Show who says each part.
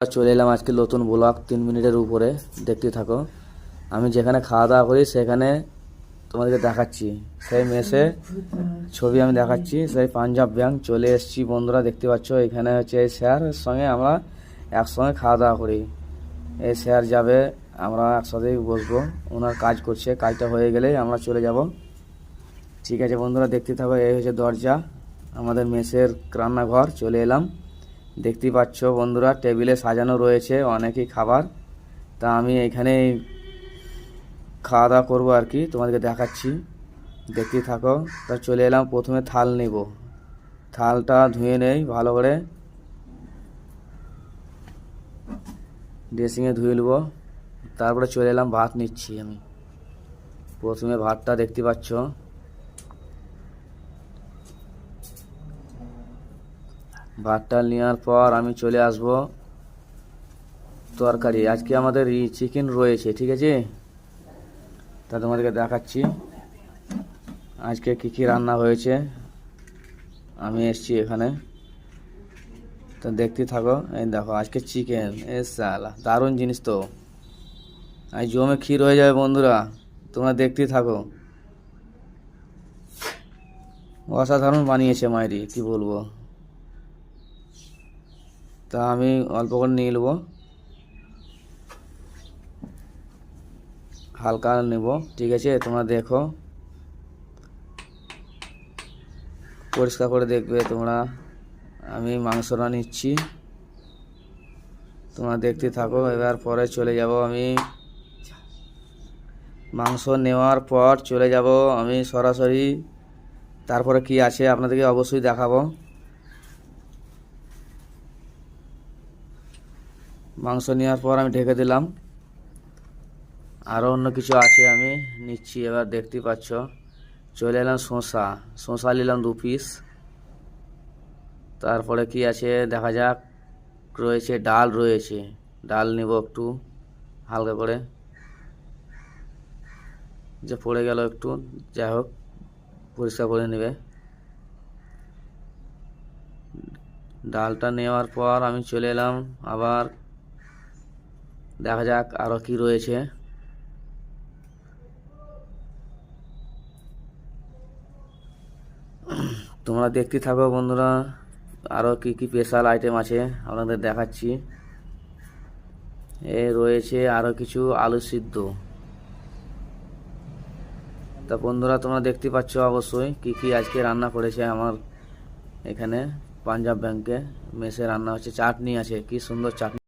Speaker 1: চলে এলাম আজকে নতুন ব্লগ 3 মিনিটের উপরে, দেখতে থাকো। আমি যেখানে খাওয়া দাওয়া করি সেখানে তোমাদেরকে দেখাচ্ছি, সেই মেসে ছবি আমি দেখাচ্ছি। সেই পাঞ্জাব ব্যাংক চলে এসেছি বন্ধুরা, দেখতে পাচ্ছ। এখানে হচ্ছে এই স্যারের সঙ্গে আমরা একসঙ্গে খাওয়া দাওয়া করি। এই স্যার যাবে, আমরা একসাথেই বসবো। ওনার কাজ করছে, কাজটা হয়ে গেলেই আমরা চলে যাব। ঠিক আছে বন্ধুরা, দেখতে থাকো। এই হচ্ছে দরজা, আমাদের মেসের রান্নাঘর। চলে এলাম, দেখতেই পাচ্ছ বন্ধুরা, টেবিলে সাজানো রয়েছে অনেকই খাবার। তা আমি এখানে খাওয়া দাওয়া করবো আর কি, তোমাদেরকে দেখাচ্ছি, দেখতেই থাকো। তা চলে এলাম, প্রথমে থাল নেব। থালটা ধুয়ে নেই ভালো করে, ড্রেসিংয়ে ধুয়ে নেবো। তারপরে চলে এলাম, ভাত নিচ্ছি আমি। প্রথমে ভাতটা দেখতে পাচ্ছ, ভাতটা নেওয়ার পর আমি চলে আসব তরকারি। আজকে আমাদের চিকেন রয়েছে, ঠিক আছে। তা তোমাদেরকে দেখাচ্ছি আজকে কী কী রান্না হয়েছে। আমি এসছি এখানে, তো দেখতে থাকো। এই দেখো, আজকে চিকেন। এ সালা, দারুণ জিনিস তো। আজ জমে ক্ষীর হয়ে যাবে বন্ধুরা, তোমরা দেখতেই থাকো। অসাধারণ বানিয়েছে মায়েরি, কি বলবো। তা আমি অল্প করে নিয়ে নেবো, হালকা নেব, ঠিক আছে। তোমরা দেখো, পরিষ্কার করে দেখবে তোমরা। আমি মাংসটা নিচ্ছি, তোমরা দেখতে থাকো। এবার পরে চলে যাব আমি, মাংস নেওয়ার পর চলে যাব আমি সরাসরি। তারপরে কি আছে আপনাদেরকে অবশ্যই দেখাবো। মাংস নেওয়ার পর আমি ঢেকে দিলাম, আরও অন্য কিছু আছে আমি নিচ্ছি। এবার দেখতে পাচ্ছ, চলে এলাম শসা নিলাম 2 পিস। তারপরে কি আছে দেখা যাক। রয়েছে ডাল, রয়েছে ডাল নেব একটু হালকা করে, যে পড়ে গেল একটু, যাই হোক পরিষ্কার করে নেবে। ডালটা নেওয়ার পর আমি চলে এলাম আবার, দেখা যাক আরও কি রয়েছে। তোমরা দেখতে থাকো বন্ধুরা, আরও কি কি স্পেশাল আইটেম আছে আপনাদের দেখাচ্ছি। এ রয়েছে আরও কিছু আলু সিদ্ধ। তা বন্ধুরা তোমরা দেখতে পাচ্ছ অবশ্যই কি কি আজকে রান্না করেছে আমার এখানে পাঞ্জাব ব্যাংকে মেসে। রান্না হচ্ছে, চাটনি আছে, কি সুন্দর চাটনি।